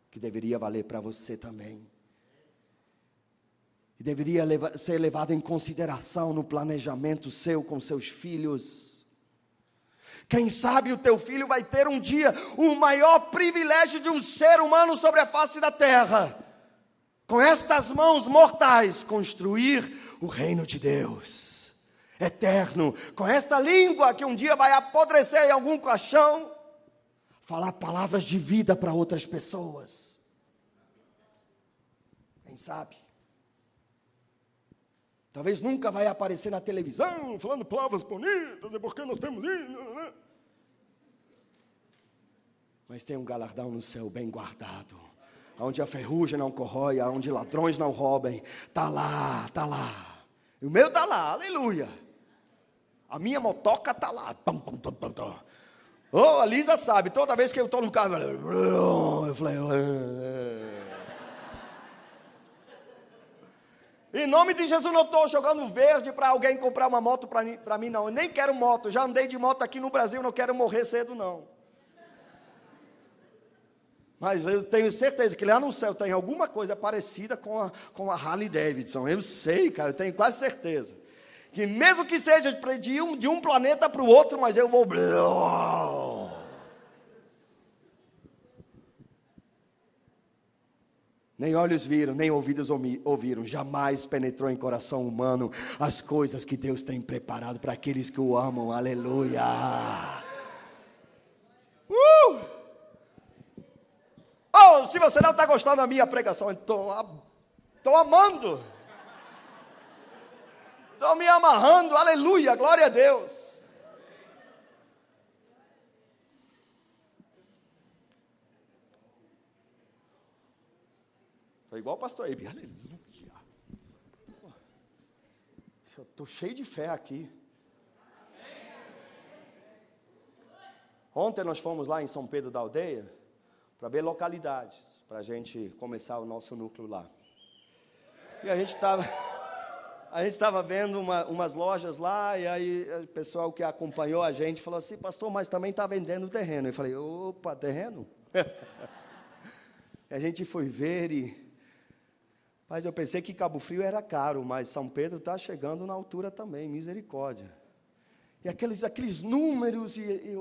que deveria valer para você também. E deveria ser levado em consideração no planejamento seu com seus filhos. Quem sabe o teu filho vai ter um dia o maior privilégio de um ser humano sobre a face da terra. Com estas mãos mortais, construir o reino de Deus, eterno. Com esta língua que um dia vai apodrecer em algum caixão, falar palavras de vida para outras pessoas. Quem sabe? Talvez nunca vai aparecer na televisão, falando palavras bonitas, porque nós temos isso. Mas tem um galardão no céu bem guardado, onde a ferrugem não corrói, onde ladrões não roubem. Está lá. E o meu está lá, aleluia. A minha motoca está lá. Oh, a Lisa sabe, toda vez que eu estou no carro, eu falei... Em nome de Jesus, não estou jogando verde para alguém comprar uma moto para mim, não. Eu nem quero moto, já andei de moto aqui no Brasil, não quero morrer cedo, não. Mas eu tenho certeza que lá no céu tem alguma coisa parecida com a Harley Davidson. Eu sei, cara, eu tenho quase certeza. Que mesmo que seja de um planeta para o outro, mas eu vou... Nem olhos viram, nem ouvidos ouviram, jamais penetrou em coração humano as coisas que Deus tem preparado para aqueles que o amam, aleluia. Oh, se você não está gostando da minha pregação, estou amando, estou me amarrando, aleluia, glória a Deus. Foi igual o pastor Eibe, aleluia. Eu estou cheio de fé aqui. Ontem nós fomos lá em São Pedro da Aldeia, para ver localidades, para a gente começar o nosso núcleo lá. E a gente estava vendo umas lojas lá, e aí o pessoal que acompanhou a gente falou assim, pastor, mas também está vendendo terreno. Eu falei, opa, terreno? E a gente foi ver mas eu pensei que Cabo Frio era caro, mas São Pedro está chegando na altura também, misericórdia. E aqueles números, e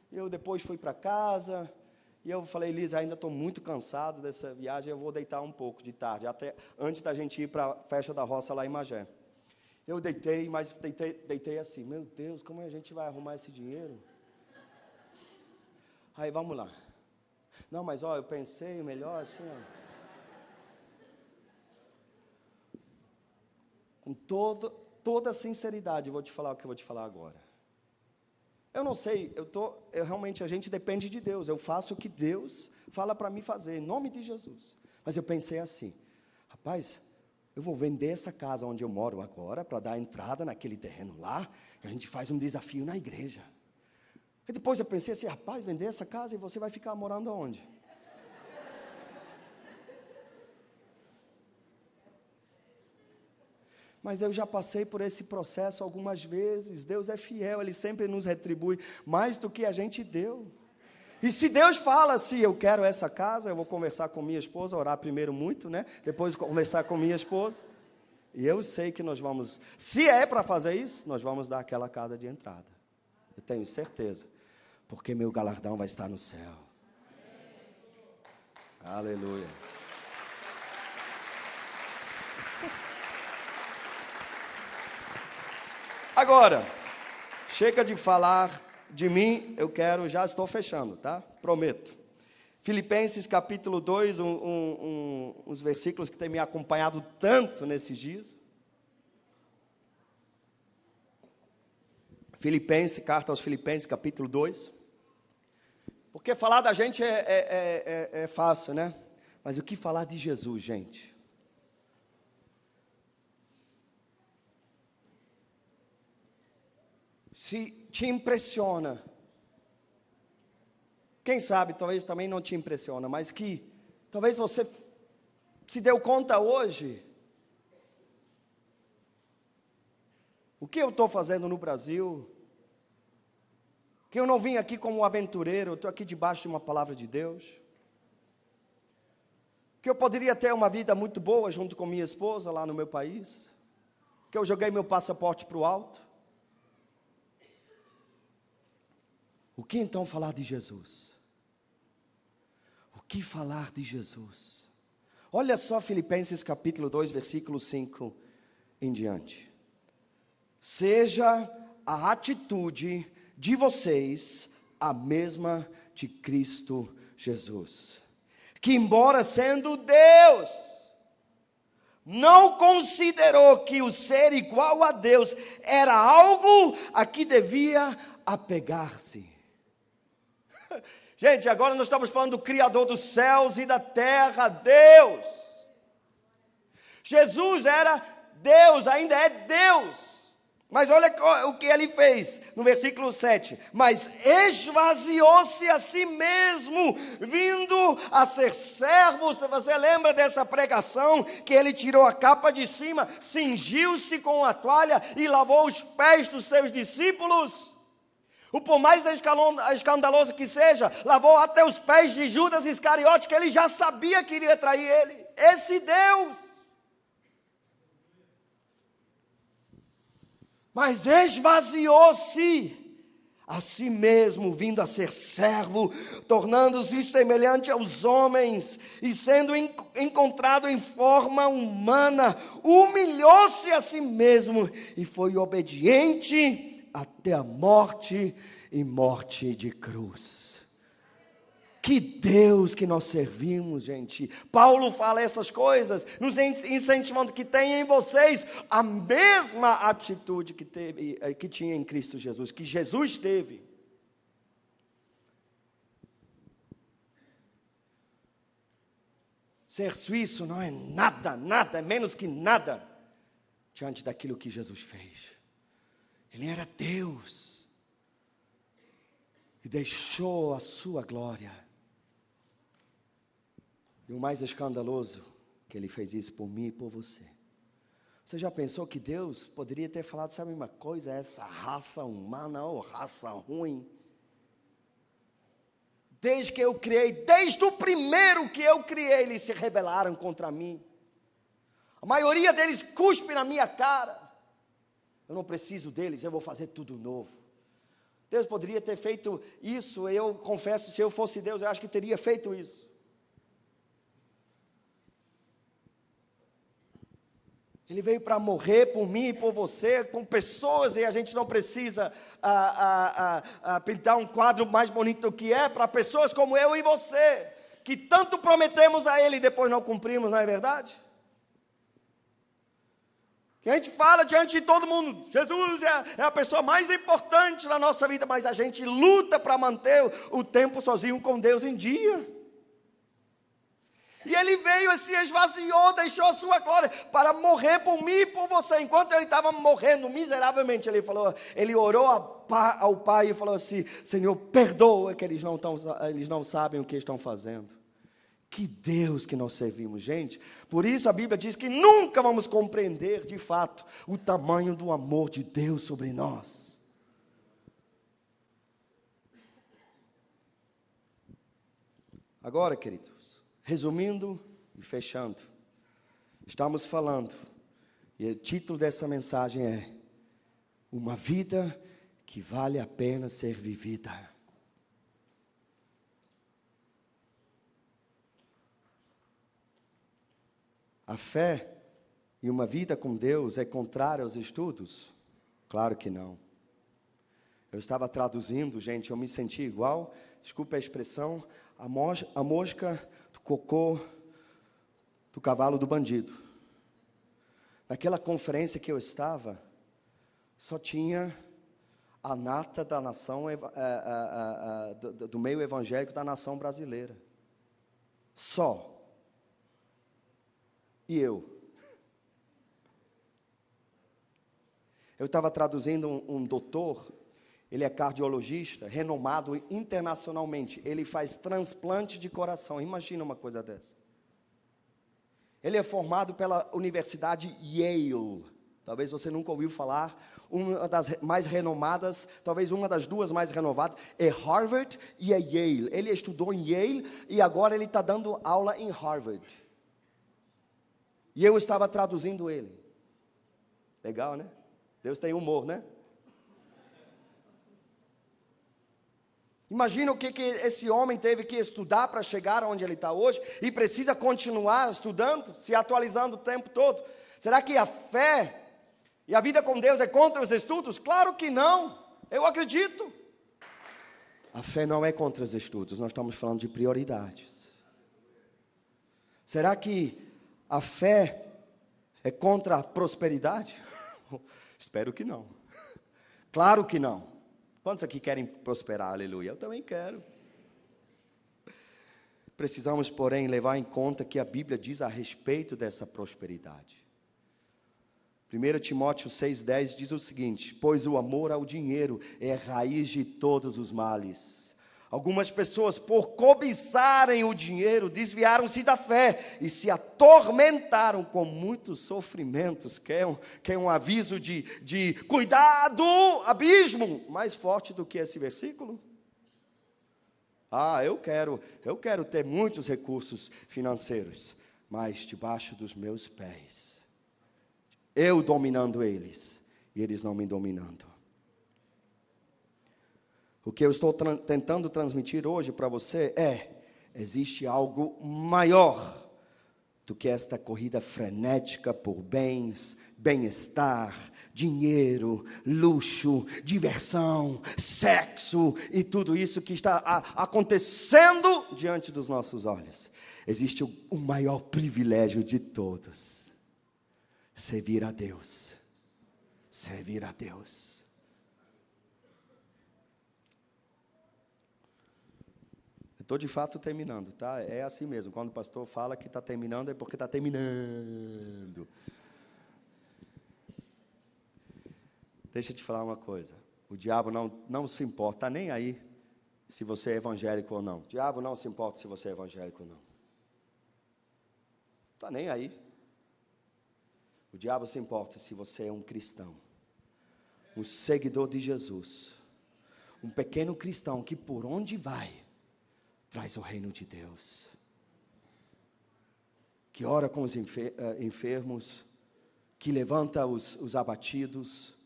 eu depois fui para casa, e eu falei, Elisa, ainda estou muito cansado dessa viagem, eu vou deitar um pouco de tarde, até antes da gente ir para a festa da roça lá em Magé. Eu deitei, mas deitei assim, meu Deus, como a gente vai arrumar esse dinheiro? Aí, vamos lá. Não, mas eu pensei melhor assim, com toda a sinceridade, eu vou te falar o que eu vou te falar agora. Eu não sei, realmente, a gente depende de Deus, eu faço o que Deus fala para mim fazer, em nome de Jesus. Mas eu pensei assim, rapaz, eu vou vender essa casa onde eu moro agora, para dar entrada naquele terreno lá, e a gente faz um desafio na igreja. E depois eu pensei assim, rapaz, vender essa casa e você vai ficar morando aonde? Mas eu já passei por esse processo algumas vezes. Deus é fiel, Ele sempre nos retribui mais do que a gente deu. E se Deus fala assim, eu quero essa casa, eu vou conversar com minha esposa, orar primeiro muito, né? Depois conversar com minha esposa. E eu sei que nós vamos, se é para fazer isso, nós vamos dar aquela casa de entrada. Eu tenho certeza, porque meu galardão vai estar no céu. Aleluia. Agora, chega de falar de mim, já estou fechando, tá? Prometo. Filipenses capítulo 2, uns versículos que têm me acompanhado tanto nesses dias. Carta aos Filipenses capítulo 2. Porque falar da gente é fácil, né? Mas o que falar de Jesus, gente? Se te impressiona, quem sabe, talvez também não te impressiona, mas que talvez você se deu conta hoje, o que eu estou fazendo no Brasil, que eu não vim aqui como aventureiro, eu estou aqui debaixo de uma palavra de Deus, que eu poderia ter uma vida muito boa junto com minha esposa lá no meu país, que eu joguei meu passaporte para o alto. O que então falar de Jesus? O que falar de Jesus? Olha só Filipenses capítulo 2, versículo 5 em diante. Seja a atitude de vocês a mesma de Cristo Jesus, que embora sendo Deus, não considerou que o ser igual a Deus era algo a que devia apegar-se. Gente, agora nós estamos falando do Criador dos céus e da terra, Deus. Jesus era Deus, ainda é Deus. Mas olha o que ele fez, no versículo 7. Mas esvaziou-se a si mesmo, vindo a ser servo. Se você lembra dessa pregação, que ele tirou a capa de cima, cingiu-se com a toalha e lavou os pés dos seus discípulos. O por mais escandaloso que seja, lavou até os pés de Judas Iscariote, que ele já sabia que iria trair ele. Esse Deus. Mas esvaziou-se a si mesmo, vindo a ser servo, tornando-se semelhante aos homens, e sendo encontrado em forma humana, humilhou-se a si mesmo, e foi obediente até a morte, e morte de cruz. Que Deus que nós servimos, gente. Paulo fala essas coisas, nos incentivando que tenham em vocês a mesma atitude que tinha em Cristo Jesus, que Jesus teve. Ser suíço não é nada, é menos que nada, diante daquilo que Jesus fez. Ele era Deus, e deixou a sua glória. E o mais escandaloso, que ele fez isso por mim e por você. Você já pensou que Deus poderia ter falado, sabe uma coisa, essa raça humana, ou raça ruim? Desde que eu criei, desde o primeiro que eu criei, eles se rebelaram contra mim. A maioria deles cuspe na minha cara. Eu não preciso deles, eu vou fazer tudo novo. Deus poderia ter feito isso, eu confesso, se eu fosse Deus, eu acho que teria feito isso. Ele veio para morrer por mim e por você, com pessoas, e a gente não precisa pintar um quadro mais bonito do que é, para pessoas como eu e você, que tanto prometemos a Ele e depois não cumprimos, não é verdade? Que a gente fala diante de todo mundo, Jesus é a pessoa mais importante na nossa vida, mas a gente luta para manter o tempo sozinho com Deus em dia. E ele veio e se esvaziou, deixou a sua glória para morrer por mim e por você. Enquanto ele estava morrendo miseravelmente, ele orou ao Pai e falou assim, Senhor, perdoa que eles não sabem o que estão fazendo. Que Deus que nós servimos, gente. Por isso a Bíblia diz que nunca vamos compreender de fato o tamanho do amor de Deus sobre nós. Agora, queridos, resumindo e fechando, estamos falando, e o título dessa mensagem é uma vida que vale a pena ser vivida. A fé e uma vida com Deus é contrária aos estudos? Claro que não. Eu estava traduzindo, gente, eu me senti igual, desculpe a expressão, a mosca do cocô do cavalo do bandido. Naquela conferência que eu estava, só tinha a nata da nação, do meio evangélico da nação brasileira. Só. E eu estava traduzindo um doutor, ele é cardiologista, renomado internacionalmente, ele faz transplante de coração, imagina uma coisa dessa. Ele é formado pela Universidade Yale, talvez você nunca ouviu falar, uma das mais renomadas, talvez uma das duas mais renovadas, é Harvard e é Yale. Ele estudou em Yale e agora ele está dando aula em Harvard. E eu estava traduzindo ele. Legal, né? Deus tem humor, né? Imagina o que esse homem teve que estudar para chegar onde ele está hoje, e precisa continuar estudando, se atualizando o tempo todo. Será que a fé e a vida com Deus é contra os estudos? Claro que não, eu acredito. A fé não é contra os estudos, nós estamos falando de prioridades. Será que a fé é contra a prosperidade? Espero que não. Claro que não. Quantos aqui querem prosperar? Aleluia. Eu também quero. Precisamos, porém, levar em conta que a Bíblia diz a respeito dessa prosperidade. 1 Timóteo 6,10 diz o seguinte: pois o amor ao dinheiro é a raiz de todos os males. Algumas pessoas, por cobiçarem o dinheiro, desviaram-se da fé e se atormentaram com muitos sofrimentos. Quer um aviso de cuidado, abismo, mais forte do que esse versículo? Eu quero ter muitos recursos financeiros, mas debaixo dos meus pés, eu dominando eles, e eles não me dominando. O que eu estou tentando transmitir hoje para você existe algo maior do que esta corrida frenética por bens, bem-estar, dinheiro, luxo, diversão, sexo e tudo isso que está acontecendo diante dos nossos olhos. Existe o maior privilégio de todos: servir a Deus. Servir a Deus. Estou de fato terminando, tá? É assim mesmo, quando o pastor fala que está terminando, é porque está terminando. Deixa eu te falar uma coisa: o diabo não se importa, está nem aí se você é evangélico ou não. O diabo não se importa se você é evangélico ou não. Está nem aí. O diabo se importa se você é um cristão, um seguidor de Jesus, um pequeno cristão que por onde vai, traz o reino de Deus, que ora com os enfermos, que levanta os abatidos,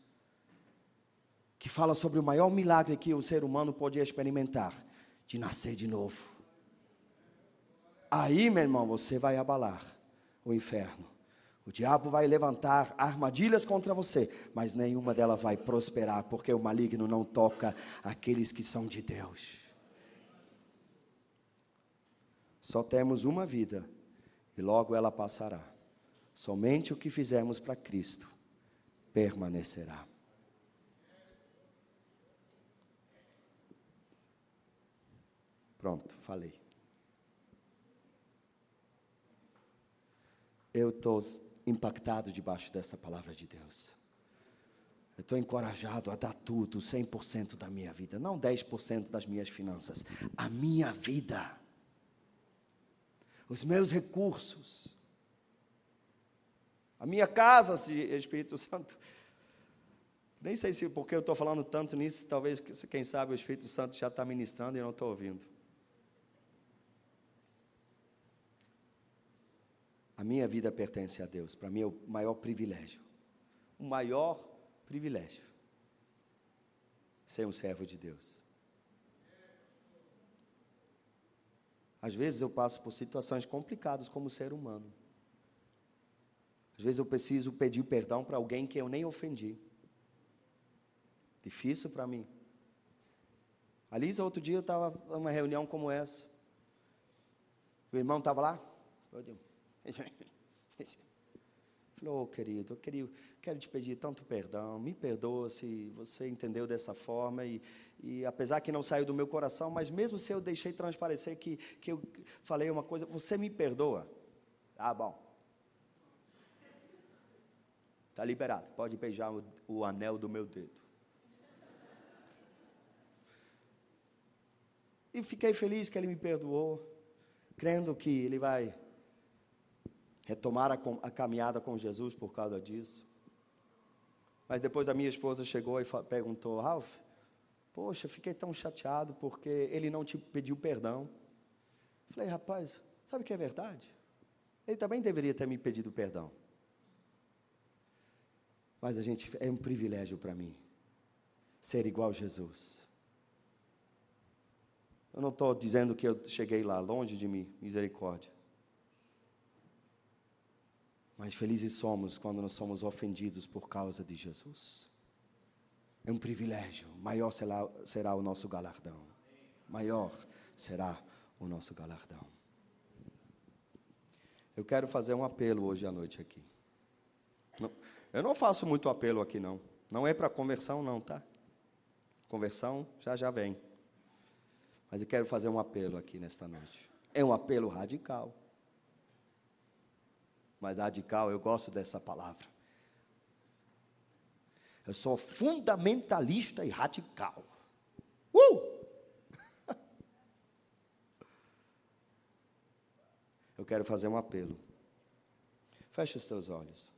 que fala sobre o maior milagre que o ser humano pode experimentar, de nascer de novo. Aí, meu irmão, você vai abalar o inferno. O diabo vai levantar armadilhas contra você, mas nenhuma delas vai prosperar, porque o maligno não toca aqueles que são de Deus. Só temos uma vida, e logo ela passará. Somente o que fizermos para Cristo permanecerá. Pronto, falei. Eu estou impactado debaixo dessa palavra de Deus. Eu estou encorajado a dar tudo, 100% da minha vida, não 10% das minhas finanças, a minha vida. Os meus recursos, a minha casa, Espírito Santo. Nem sei se porque eu estou falando tanto nisso, talvez, quem sabe, o Espírito Santo já está ministrando e eu não estou ouvindo. A minha vida pertence a Deus. Para mim é o maior privilégio. O maior privilégio. Ser um servo de Deus. Às vezes eu passo por situações complicadas como ser humano. Às vezes eu preciso pedir perdão para alguém que eu nem ofendi. Difícil para mim. A Lisa, outro dia eu estava numa reunião como essa. O irmão estava lá. Falou: querido, quero te pedir tanto perdão, me perdoa se você entendeu dessa forma, e apesar que não saiu do meu coração, mas mesmo se eu deixei transparecer que eu falei uma coisa, você me perdoa? Bom. Está liberado, pode beijar o anel do meu dedo. E fiquei feliz que ele me perdoou, crendo que ele vai retomar a caminhada com Jesus por causa disso. Mas depois a minha esposa chegou e perguntou: Ralph, poxa, fiquei tão chateado porque ele não te pediu perdão. Falei: rapaz, sabe o que é verdade? Ele também deveria ter me pedido perdão. Mas é um privilégio para mim ser igual a Jesus. Eu não estou dizendo que eu cheguei lá, longe de mim, misericórdia. Mas felizes somos quando nós somos ofendidos por causa de Jesus. É um privilégio. Maior será o nosso galardão. Maior será o nosso galardão. Eu quero fazer um apelo hoje à noite aqui. Eu não faço muito apelo aqui, não. Não é para conversão, não, tá? Conversão já vem. Mas eu quero fazer um apelo aqui nesta noite. É um apelo radical. Mas radical, eu gosto dessa palavra. Eu sou fundamentalista e radical. Eu quero fazer um apelo. Feche os teus olhos.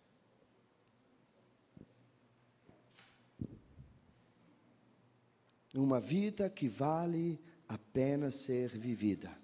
Uma vida que vale a pena ser vivida.